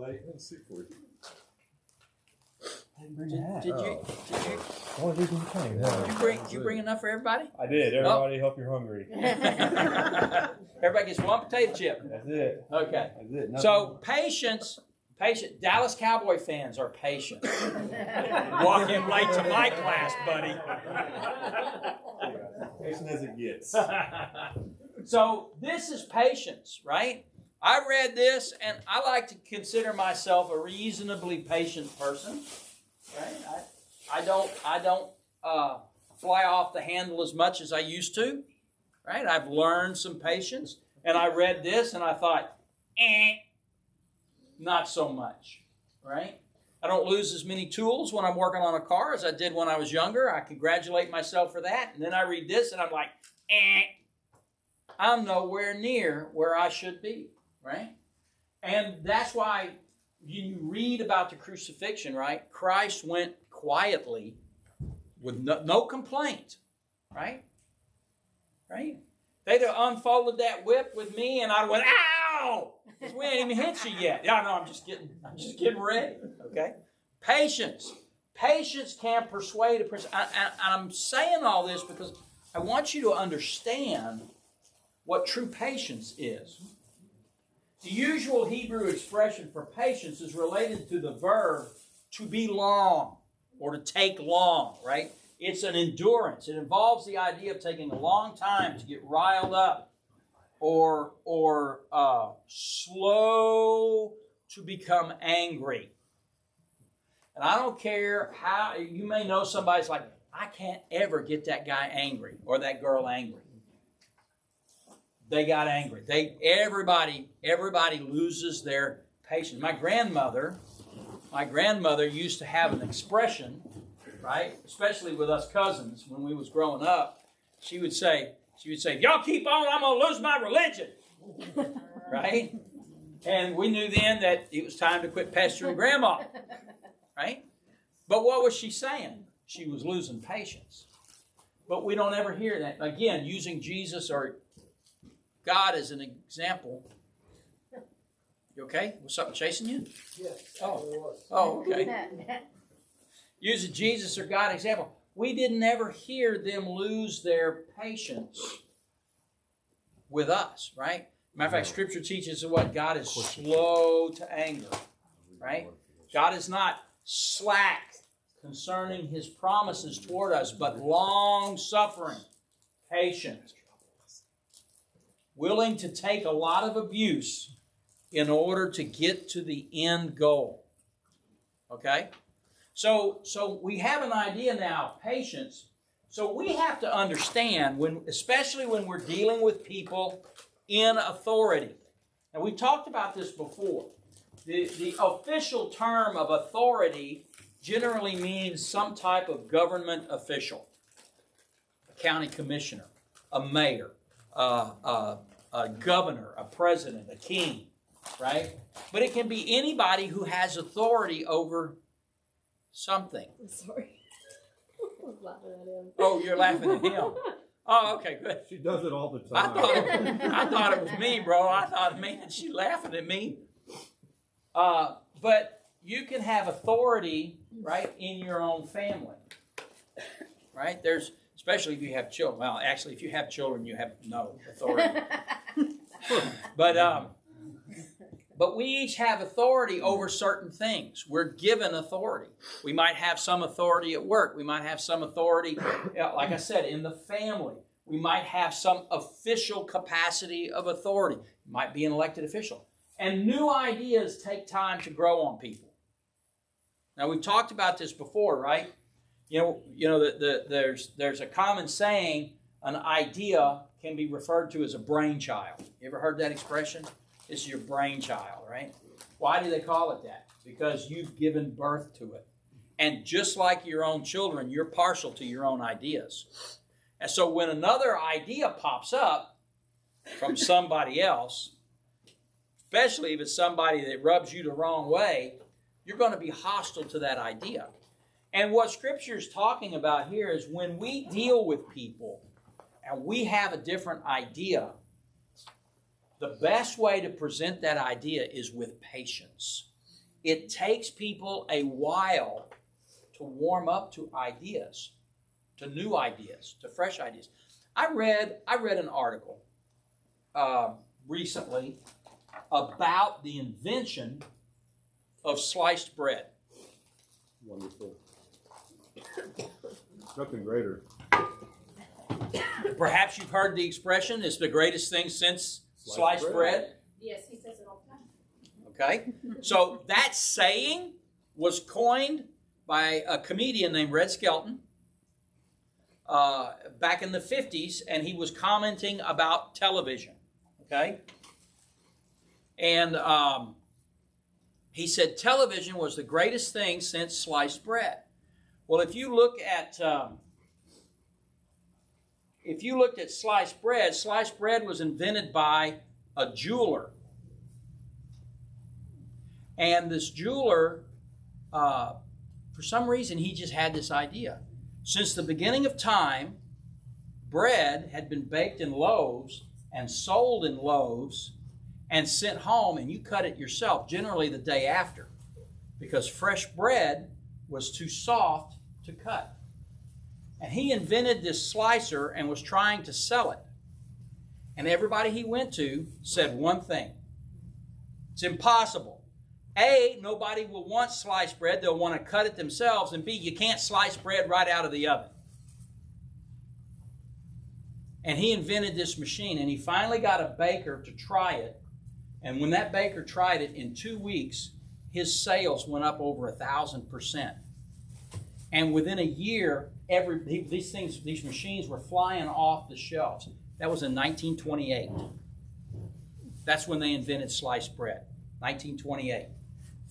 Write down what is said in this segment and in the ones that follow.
late. Let's see for you. Did you bring enough for everybody? I did. Everybody help you're hungry. Everybody gets one potato chip. That's it. Okay. That's it. So patience. Dallas Cowboy fans are patient. Walk in late to my class, buddy. Patient as it gets. So this is patience, right? I read this, and I like to consider myself a reasonably patient person. Right? I don't fly off the handle as much as I used to. Right? I've learned some patience, and I read this, and I thought, not so much. Right? I don't lose as many tools when I'm working on a car as I did when I was younger. I congratulate myself for that. And then I read this, and I'm like, I'm nowhere near where I should be. Right? And that's why you read about the crucifixion, right? Christ went quietly with no complaint, right? Right? They'd have unfolded that whip with me, and I went, ow! Because we ain't even hit you yet. Yeah, no, I'm just getting ready, okay? Patience. Patience can persuade a person. I'm saying all this because I want you to understand what true patience is. The usual Hebrew expression for patience is related to the verb to be long or to take long, right? It's an endurance. It involves the idea of taking a long time to get riled up or slow to become angry. And I don't care how, you may know somebody's like, I can't ever get that guy angry or that girl angry. They got angry. Everybody loses their patience. My grandmother used to have an expression, right? Especially with us cousins when we was growing up. She would say, if y'all keep on, I'm going to lose my religion. Right? And we knew then that it was time to quit pestering grandma. Right? But what was she saying? She was losing patience. But we don't ever hear that. Again, using Jesus or God as an example. You okay? Was something chasing you? Yes. Oh, okay. Using Jesus or God example. We didn't ever hear them lose their patience with us, right? Matter of fact, Scripture teaches what God is slow to anger, right? God is not slack concerning His promises toward us, but long-suffering, patient, willing to take a lot of abuse in order to get to the end goal. Okay? So we have an idea now of patience. So we have to understand, especially when we're dealing with people in authority. And we talked about this before. The official term of authority generally means some type of government official. A county commissioner, a mayor, a governor, a president, a king, right? But it can be anybody who has authority over something. I'm sorry. I was laughing at him. Oh, you're laughing at him. Oh, okay, good. She does it all the I time. thought it was me, bro. I thought, man, she's laughing at me. But you can have authority, right, in your own family, right? Especially if you have children. Well, actually, if you have children, you have no authority. But we each have authority over certain things. We're given authority. We might have some authority at work. We might have some authority, like I said, in the family. We might have some official capacity of authority. You might be an elected official. And new ideas take time to grow on people. Now, we've talked about this before, right? There's a common saying, an idea can be referred to as a brainchild. You ever heard that expression? This is your brainchild, right? Why do they call it that? Because you've given birth to it. And just like your own children, you're partial to your own ideas. And so when another idea pops up from somebody else, especially if it's somebody that rubs you the wrong way, you're going to be hostile to that idea. And what Scripture is talking about here is when we deal with people and we have a different idea, the best way to present that idea is with patience. it takes people a while to warm up to ideas, to new ideas, to fresh ideas. I read an article recently about the invention of sliced bread. Wonderful. Nothing greater. Perhaps you've heard the expression, it's the greatest thing since sliced bread. Yes, he says it all the time. Okay? So that saying was coined by a comedian named Red Skelton back in the 50s, and he was commenting about television. Okay? And he said television was the greatest thing since sliced bread. Well, if you looked at sliced bread was invented by a jeweler. And this jeweler, for some reason, he just had this idea. Since the beginning of time, bread had been baked in loaves and sold in loaves and sent home, and you cut it yourself, generally the day after, because fresh bread was too soft to cut. And he invented this slicer and was trying to sell it. And everybody he went to said one thing: it's impossible. A, nobody will want sliced bread, they'll want to cut it themselves, and B, you can't slice bread right out of the oven. And he invented this machine, and he finally got a baker to try it. And when that baker tried it, in 2 weeks, his sales went up over 1,000%. And within a year, these machines were flying off the shelves. That was in 1928. That's when they invented sliced bread, 1928.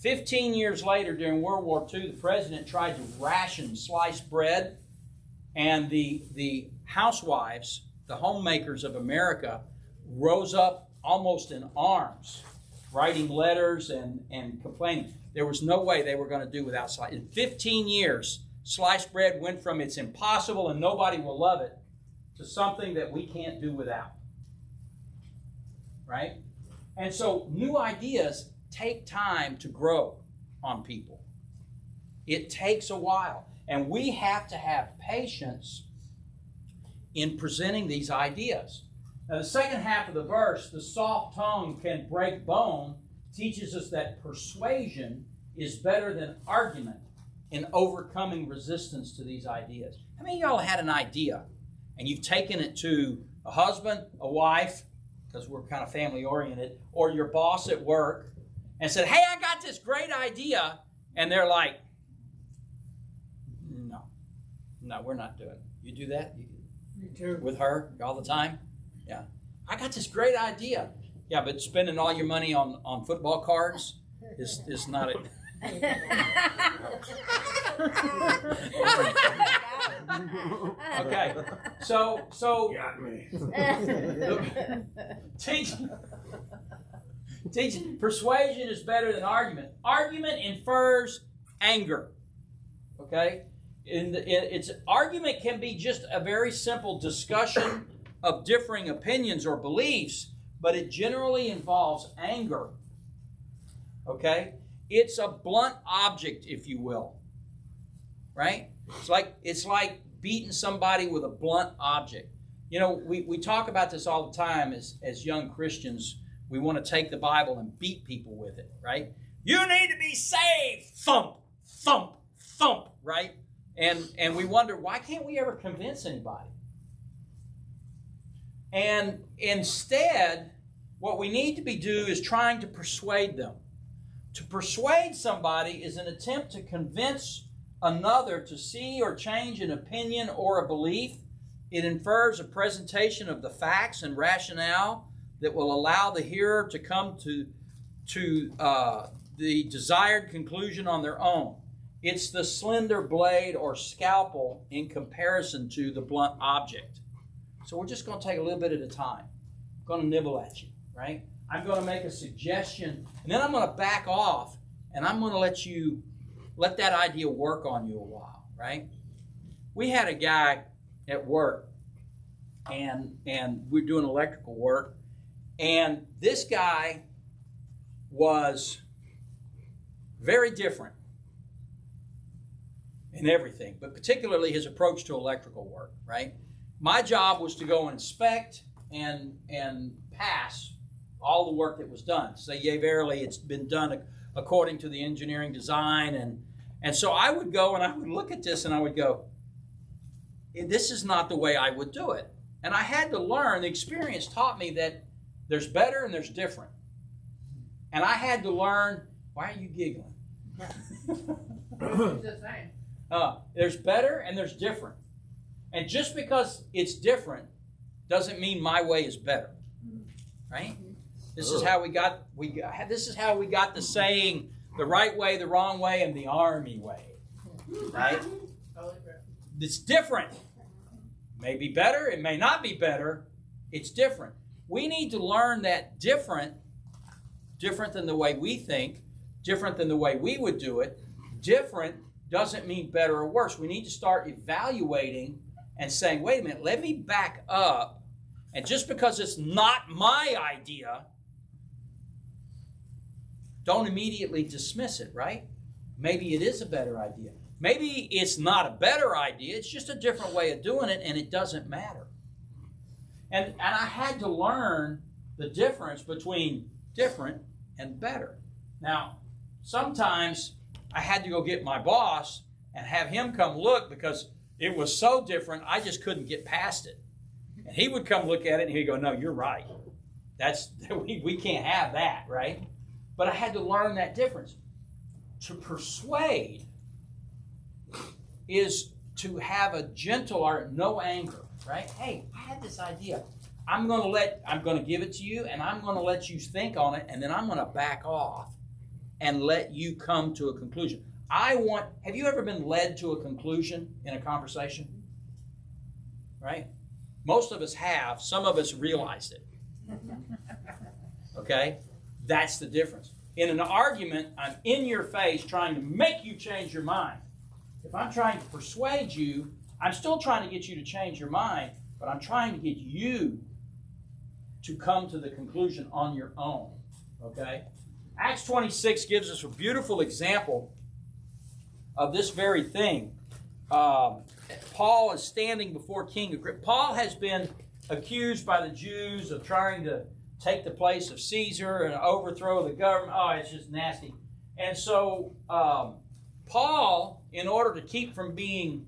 15 years later, during World War II, the president tried to ration sliced bread, and the housewives, the homemakers of America, rose up almost in arms, writing letters and complaining. There was no way they were going to do without sliced. In 15 years, sliced bread went from it's impossible and nobody will love it to something that we can't do without. Right? And so new ideas take time to grow on people. It takes a while. And we have to have patience in presenting these ideas. Now, the second half of the verse, the soft tongue can break bone, teaches us that persuasion is better than argument in overcoming resistance to these ideas. How many of y'all had an idea and you've taken it to a husband, a wife, because we're kind of family oriented, or your boss at work, and said, hey, I got this great idea, and they're like, no, we're not doing it. You do that? Me too. With her all the time? Yeah. I got this great idea. Yeah, but spending all your money on football cards is not it. Okay, so Got me. teaching persuasion is better than argument. Argument infers anger. Okay, argument can be just a very simple discussion of differing opinions or beliefs, but it generally involves anger. Okay, it's a blunt object, if you will. Right? It's like beating somebody with a blunt object. You know, we talk about this all the time as young Christians. We want to take the Bible and beat people with it, right? You need to be saved. Thump, thump, thump, right? And we wonder, why can't we ever convince anybody? And instead, what we need to do is trying to persuade them. To persuade somebody is an attempt to convince another to see or change an opinion or a belief. It infers a presentation of the facts and rationale that will allow the hearer to come to the desired conclusion on their own. It's the slender blade or scalpel in comparison to the blunt object. So we're just going to take a little bit at a time. I'm going to nibble at you, right? I'm going to make a suggestion, and then I'm going to back off, and I'm going to let that idea work on you a while, right? We had a guy at work, and we're doing electrical work, and this guy was Very different in everything, but particularly his approach to electrical work, right? My job was to go and inspect and pass all the work that was done. Say, yea, verily, it's been done according to the engineering design. And so I would go and I would look at this and I would go, this is not the way I would do it. And I had to learn, the experience taught me that there's better and there's different. And I had to learn, why are you giggling? There's better and there's different. And just because it's different doesn't mean my way is better. Right? This is how we got the saying, the right way, the wrong way, and the army way. Right? It's different. May be better, it may not be better. It's different. We need to learn that different than the way we think, different than the way we would do it. Different doesn't mean better or worse. We need to start evaluating and saying, wait a minute, let me back up. And just because it's not my idea, don't immediately dismiss it, right? Maybe it is a better idea. Maybe it's not a better idea, it's just a different way of doing it, and it doesn't matter. And I had to learn the difference between different and better. Now, sometimes I had to go get my boss and have him come look because it was so different, I just couldn't get past it. And he would come look at it and he'd go, no, you're right. We can't have that, right? But I had to learn that difference. To persuade is to have a gentle or no anger, right? Hey, I had this idea. I'm going to give it to you, and I'm going to let you think on it, and then I'm going to back off and let you come to a conclusion. Have you ever been led to a conclusion in a conversation? Right? Most of us have. Some of us realized it. Okay? That's the difference. In an argument, I'm in your face trying to make you change your mind. If I'm trying to persuade you, I'm still trying to get you to change your mind, but I'm trying to get you to come to the conclusion on your own. Okay? Acts 26 gives us a beautiful example of this very thing. Paul is standing before King Agrippa. Paul has been accused by the Jews of trying to take the place of Caesar and overthrow the government. Oh, it's just nasty. And so Paul, in order to keep from being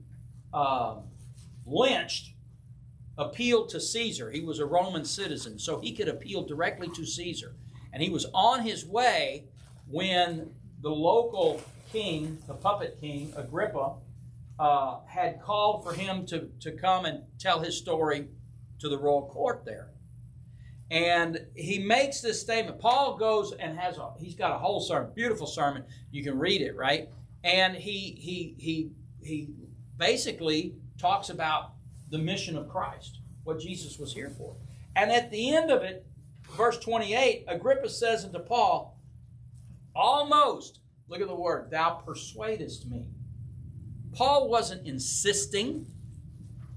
lynched, appealed to Caesar. He was a Roman citizen, so he could appeal directly to Caesar. And he was on his way when the local king, the puppet king, Agrippa, had called for him to come and tell his story to the royal court there. And he makes this statement. Paul goes and he's got a whole sermon, beautiful sermon. You can read it, right? And he basically talks about the mission of Christ, what Jesus was here for. And at the end of it, verse 28, Agrippa says unto Paul, almost, look at the word, thou persuadest me. Paul wasn't insisting,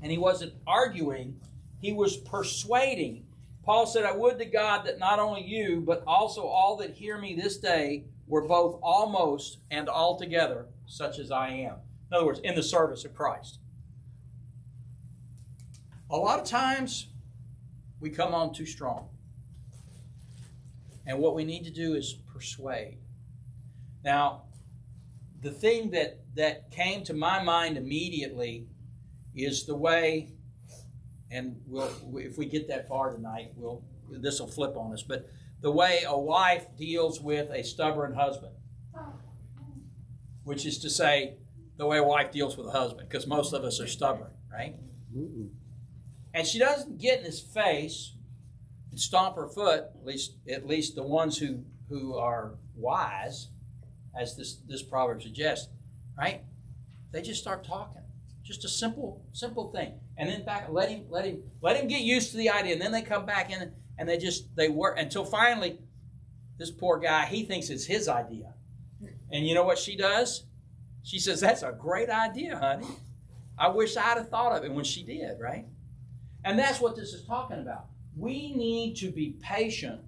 and he wasn't arguing. He was persuading. Paul said, I would to God that not only you, but also all that hear me this day were both almost and altogether such as I am. In other words, in the service of Christ. A lot of times, we come on too strong. And what we need to do is persuade. Now, the thing that came to my mind immediately is the way, and if we get that far tonight, this will flip on us, but the way a wife deals with a stubborn husband. Which is to say, the way a wife deals with a husband, because most of us are stubborn, right? Mm-mm. And she doesn't get in his face and stomp her foot, at least the ones who are wise, as this proverb suggests, right? They just start talking. Just a simple thing. And then back, let him get used to the idea. And then they come back in and they work until finally this poor guy, he thinks it's his idea. And you know what she does? She says, that's a great idea, honey. I wish I'd have thought of it when she did, right? And that's what this is talking about. We need to be patient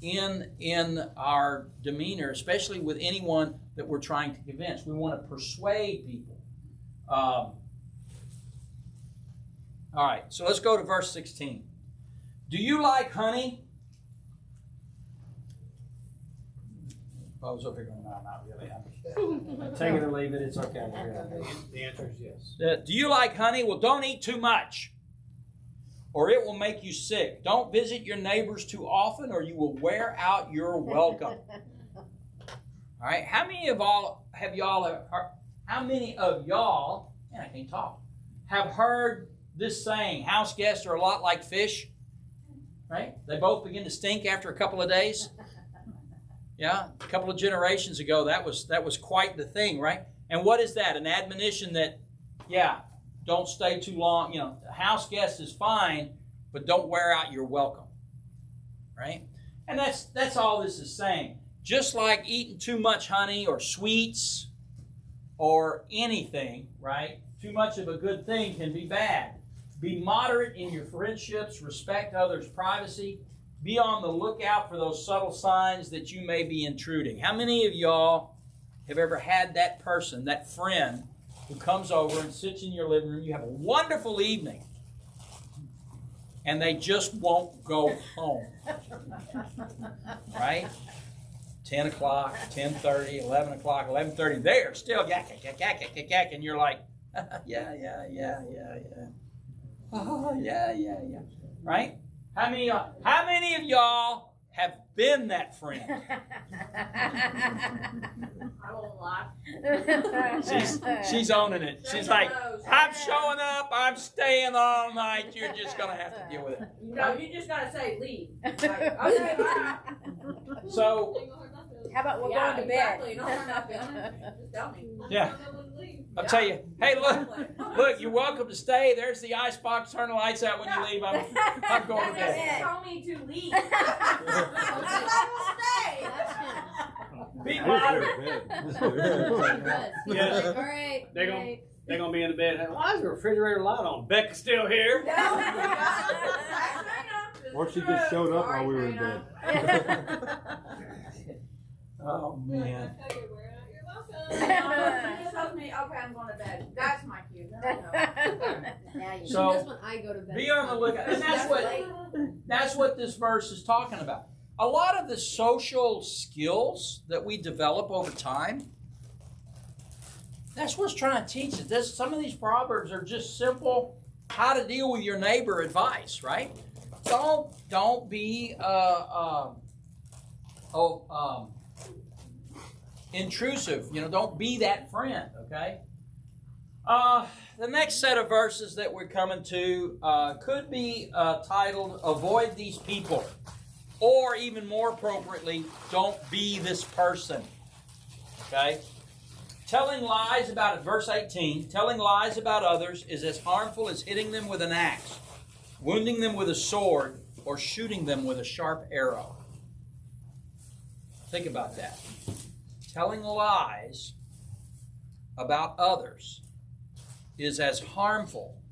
in our demeanor, especially with anyone that we're trying to convince. We want to persuade people. All right, so let's go to verse 16. Do you like honey? I was over here going, no, not really. Take it or leave it, it's okay. The answer is yes. Do you like honey? Well, don't eat too much, or it will make you sick. Don't visit your neighbors too often, or you will wear out your welcome. All right, how many of y'all, man, I can't talk, have heard this saying, house guests are a lot like fish, right? They both begin to stink after a couple of days. Yeah, a couple of generations ago, that was quite the thing, right? And what is that? An admonition that, yeah, don't stay too long. You know, a house guest is fine, but don't wear out your welcome, right? And that's all this is saying. Just like eating too much honey or sweets or anything, right? Too much of a good thing can be bad. Be moderate in your friendships. Respect others' privacy. Be on the lookout for those subtle signs that you may be intruding. How many of y'all have ever had that person, that friend, who comes over and sits in your living room? You have a wonderful evening, and they just won't go home. Right? 10 o'clock, 10:30, 11 o'clock, 11:30. They're still yak, yak, yak, yak, yak, yak, and you're like, yeah. Oh, yeah. Right? How many of y'all have been that friend? I won't lie. She's owning it. She's like, I'm showing up. I'm staying all night. You're just going to have to deal with it. No, you just gotta say leave. Like, okay, bye. So, How about we're Yeah, going to bed? exactly. No, we're not feeling it. Just tell me. yeah. I'll tell you, hey, look, you're welcome to stay. There's the icebox. Turn the lights out when you leave. I'm going to bed. They told me to leave. I will stay. Be moderate. Yeah. All right. They're gonna be in the bed. Why is the refrigerator light on? Becca's still here. Or she just showed up while we were in bed. Oh, man. She just tells me, okay, I'm going to bed. That's my cue. So, that's when I go to bed. Be on the lookout. And that's what this verse is talking about. A lot of the social skills that we develop over time, that's what's trying to teach us. Some of these proverbs are just simple how to deal with your neighbor advice, right? Don't be intrusive. Don't be that friend, okay? The next set of verses that we're coming to could be titled, Avoid These People. Or even more appropriately, Don't Be This Person. Okay? Telling lies about it, verse 18, telling lies about others is as harmful as hitting them with an axe, wounding them with a sword, or shooting them with a sharp arrow. Think about that. Telling lies about others is as harmful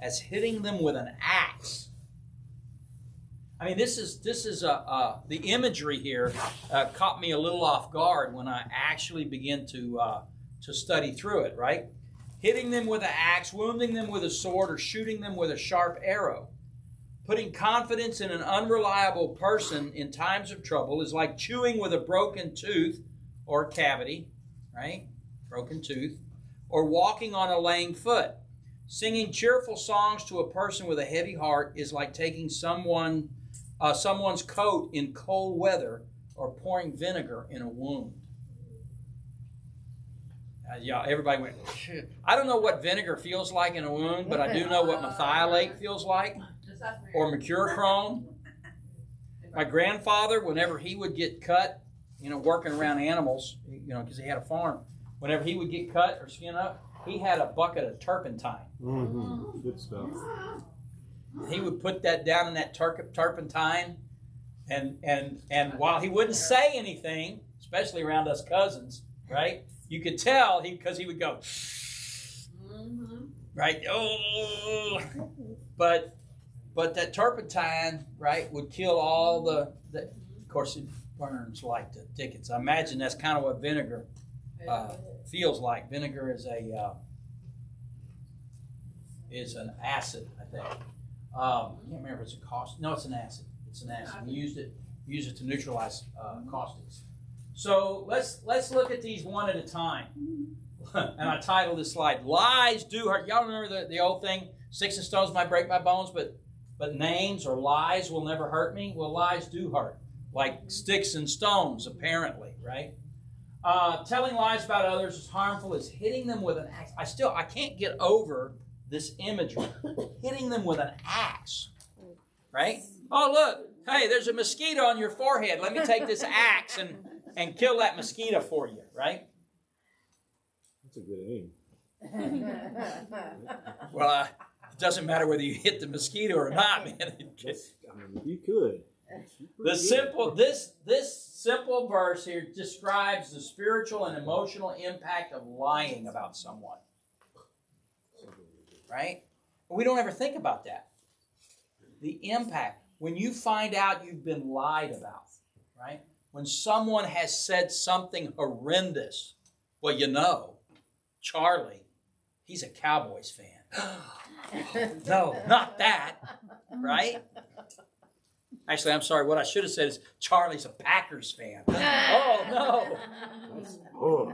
as hitting them with an axe. I mean, this is the imagery here caught me a little off guard when I actually began to study through it. Right, hitting them with an axe, wounding them with a sword, or shooting them with a sharp arrow. Putting confidence in an unreliable person in times of trouble is like chewing with a broken tooth or cavity, right? Broken tooth, or walking on a lame foot. Singing cheerful songs to a person with a heavy heart is like taking someone's coat in cold weather or pouring vinegar in a wound. Everybody went, shit. I don't know what vinegar feels like in a wound, but I do know what methylate feels like, or mercurochrome. My grandfather, whenever he would get cut, working around animals, because he had a farm, whenever he would get cut or skin up, he had a bucket of turpentine. Mm-hmm. Good stuff. He would put that down in that turpentine, and while he wouldn't say anything, especially around us cousins, right? You could tell because he would go, right? Oh, but that turpentine, right, would kill all the course, it burns like the tickets. I imagine that's kind of what vinegar feels like. Vinegar is an acid, I think. I can't remember if it's a caustic. No, it's an acid. It's an acid. We use it to neutralize caustics. So let's look at these one at a time. And I titled this slide, Lies Do Hurt. Y'all remember the old thing, sticks and stones might break my bones, but names or lies will never hurt me? Well, lies do hurt. Like sticks and stones, apparently, right? Telling lies about others is harmful as hitting them with an axe. I can't get over this imagery. Hitting them with an axe, right? Oh, look, hey, there's a mosquito on your forehead. Let me take this axe and kill that mosquito for you, right? That's a good aim. Well, it doesn't matter whether you hit the mosquito or not, man. You could. This simple verse here describes the spiritual and emotional impact of lying about someone. Right? We don't ever think about that. The impact. When you find out you've been lied about, right? When someone has said something horrendous, well, you know, Charlie, he's a Cowboys fan. No, not that, right? Actually, I'm sorry. What I should have said is Charlie's a Packers fan. Oh, no. Oh.